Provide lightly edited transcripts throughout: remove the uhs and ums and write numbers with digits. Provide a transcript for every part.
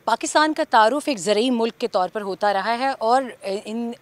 पाकिस्तान का तारुफ एक ज़रूरी मुल्क के तौर पर होता रहा है और इन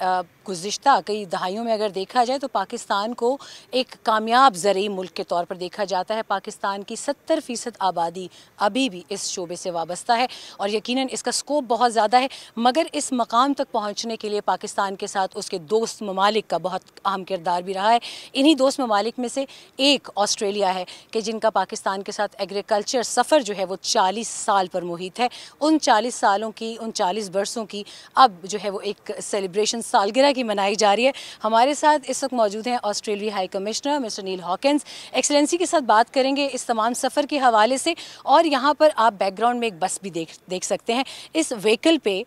गुज़िश्ता कई दहाइयों में अगर देखा जाए तो पाकिस्तान को एक कामयाब ज़रूरी मुल्क के तौर पर देखा जाता है। पाकिस्तान की 70% आबादी अभी भी इस शोबे से वाबस्ता है और यकीनन इसका स्कोप बहुत ज़्यादा है, मगर इस मकाम तक पहुँचने के लिए पाकिस्तान के साथ उसके दोस्त ममालिक का बहुत अहम किरदार भी रहा है। इन्हीं दोस्त ममालिक में से एक ऑस्ट्रेलिया है कि जिनका पाकिस्तान के साथ एग्रीकल्चर सफ़र जो है वो 40 साल पर मुहित है। उन 40 सालों की, उन 40 बरसों की अब जो है वो एक सेलिब्रेशन सालगिरह की मनाई जा रही है। हमारे साथ इस वक्त मौजूद हैं ऑस्ट्रेलियाई हाई कमिश्नर मिस्टर नील हॉकिंस। एक्सेलेंसी के साथ बात करेंगे इस तमाम सफ़र के हवाले से। और यहाँ पर आप बैकग्राउंड में एक बस भी देख सकते हैं। इस व्हीकल पे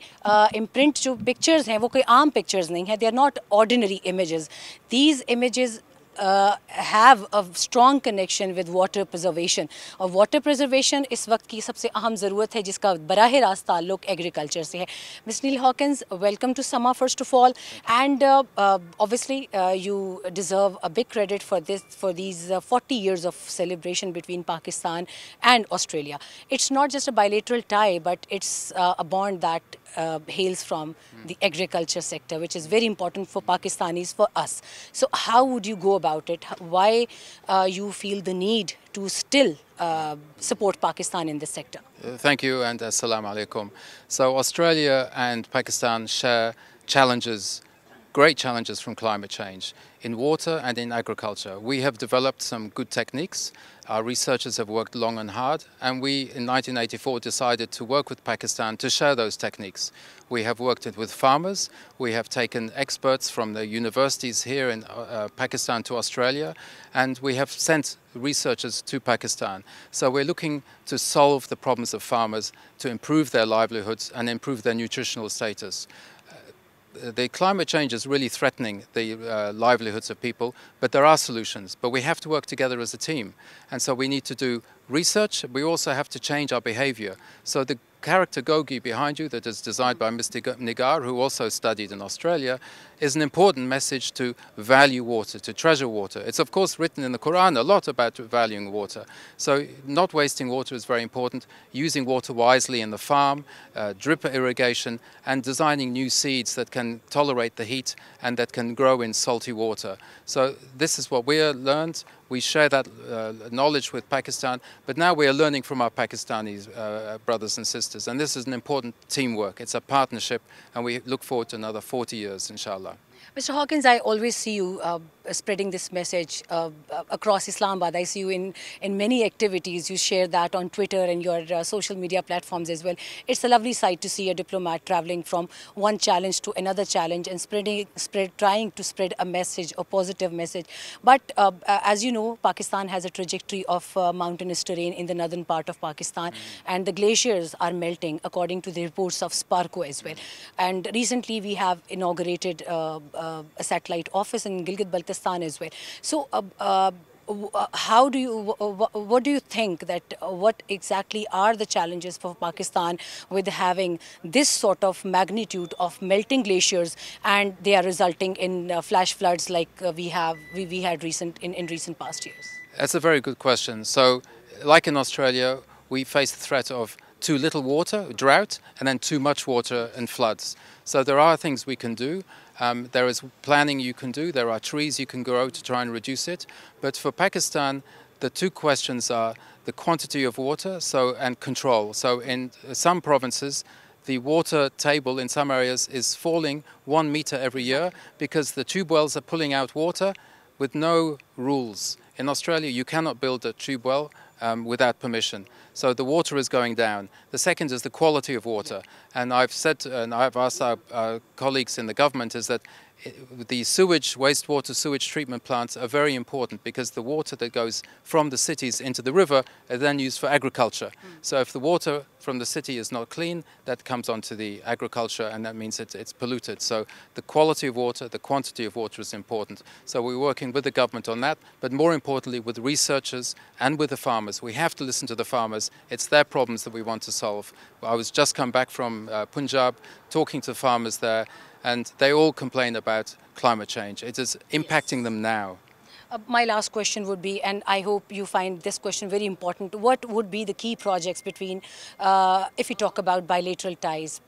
इम्प्रिंट जो पिक्चर्स हैं वो कोई आम पिक्चर्स नहीं है, they are not ordinary images. These images have a strong connection with water preservation और water preservation इस वक्त की सबसे अहम ज़रूरत है जिसका बराह रास्त ताल्लुक एग्रीकल्चर से है। Miss Neil Hawkins, welcome to SAMAA first of all, and obviously you deserve a big credit for these 40 years of celebration between Pakistan and Australia. It's not just a bilateral tie, but it's a bond that hails from the agriculture sector, which is very important for Pakistanis, for us. So how would you go about it? Why you feel the need to still support Pakistan in this sector? Thank you, and assalamu alaikum. So Australia and Pakistan share challenges, great challenges from climate change in water and in agriculture. We have developed some good techniques. Our researchers have worked long and hard, and we in 1984 decided to work with Pakistan to share those techniques. We have worked with farmers, we have taken experts from the universities here in Pakistan to Australia, and we have sent researchers to Pakistan. So we're looking to solve the problems of farmers, to improve their livelihoods and improve their nutritional status. The climate change is really threatening the livelihoods of people, but there are solutions. But we have to work together as a team. And so we need to do research. We also have to change our behavior. So the character Gogi behind you that is designed by Mr. Nigar, who also studied in Australia, is an important message to value water, to treasure water. It's of course written in the Quran a lot about valuing water. So not wasting water is very important, using water wisely in the farm, drip irrigation, and designing new seeds that can tolerate the heat and that can grow in salty water. So this is what we have learned. We share that knowledge with Pakistan, but now we are learning from our Pakistani brothers and sisters, and this is an important teamwork. It's a partnership, and we look forward to another 40 years, inshallah. Mr. Hawkins, I always see you spreading this message across Islamabad. I see you in many activities. You share that on Twitter and your social media platforms as well. It's a lovely sight to see a diplomat traveling from one challenge to another challenge and trying to spread a message, a positive message. But as you know, Pakistan has a trajectory of mountainous terrain in the northern part of Pakistan, and the glaciers are melting according to the reports of Sparko as well. And recently we have inaugurated a satellite office in Gilgit-Baltistan as well. So what do you think that what exactly are the challenges for Pakistan with having this sort of magnitude of melting glaciers, and they are resulting in flash floods like we had in recent past years? That's a very good question. So like in Australia, we face the threat of too little water, drought, and then too much water and floods. So there are things we can do. There is planning you can do. There are trees you can grow to try and reduce it. But for Pakistan, the two questions are the quantity of water and control. So in some provinces, the water table in some areas is falling 1 meter every year because the tube wells are pulling out water with no rules. In Australia, you cannot build a tube well without permission. So the water is going down. The second is the quality of water. And I've said, and I've asked our colleagues in the government, is that the wastewater sewage treatment plants are very important because the water that goes from the cities into the river is then used for agriculture. So if the water from the city is not clean, that comes onto the agriculture, and that means it's polluted. So the quality of water, the quantity of water is important. So we're working with the government on that, but more importantly with researchers and with the farmers. We have to listen to the farmers. It's their problems that we want to solve. I was just come back from Punjab, talking to farmers there, and they all complain about climate change. It is impacting them now. My last question would be, and I hope you find this question very important, what would be the key projects between, if we talk about bilateral ties,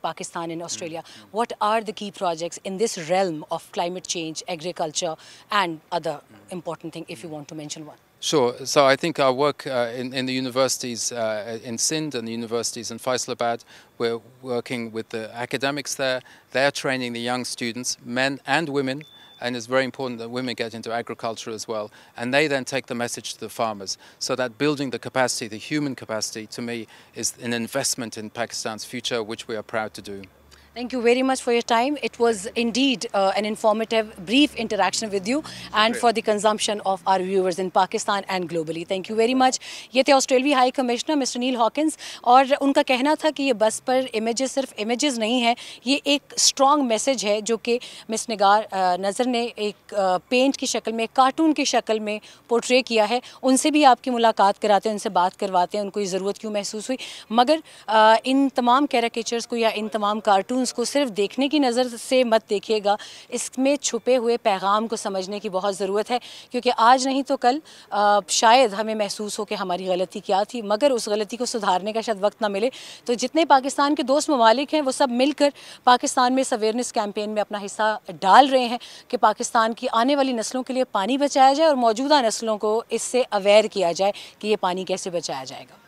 Pakistan and Australia, what are the key projects in this realm of climate change, agriculture, and other important thing, if you want to mention one? Sure. So I think our work in the universities in Sindh and the universities in Faisalabad, we're working with the academics there. They're training the young students, men and women, and it's very important that women get into agriculture as well. And they then take the message to the farmers. So that building the capacity, the human capacity, to me, is an investment in Pakistan's future, which we are proud to do. Thank you very much for your time. It was indeed an informative, brief interaction with you and for the consumption of our viewers in Pakistan and globally. Thank you very much. ये थे ऑस्ट्रेलियाई high commissioner mister नील Hawkins और उनका कहना था कि ये बस पर इमेजेस सिर्फ इमेजेस नहीं हैं, ये एक स्ट्रॉन्ग मैसेज है जो कि मिस निगार नज़र ने एक पेंट की शक्ल में, कार्टून की शक्ल में पोर्ट्रे किया है. उनसे भी आपकी मुलाकात कराते हैं, उनसे बात करवाते हैं, उनको ये ज़रूरत क्यों महसूस हुई. मगर इन तमाम कैरिकेचर्स को या इन तमाम कार्टून को सिर्फ देखने की नज़र से मत देखिएगा, इसमें छुपे हुए पैगाम को समझने की बहुत ज़रूरत है. क्योंकि आज नहीं तो कल शायद हमें महसूस हो कि हमारी गलती क्या थी, मगर उस गलती को सुधारने का शायद वक्त ना मिले. तो जितने पाकिस्तान के दोस्त ममालिक हैं वो सब मिलकर पाकिस्तान में इस अवेयरनेस कैंपेन में अपना हिस्सा डाल रहे हैं कि पाकिस्तान की आने वाली नस्लों के लिए पानी बचाया जाए और मौजूदा नस्लों को इससे अवेयर किया जाए कि ये पानी कैसे बचाया जाएगा.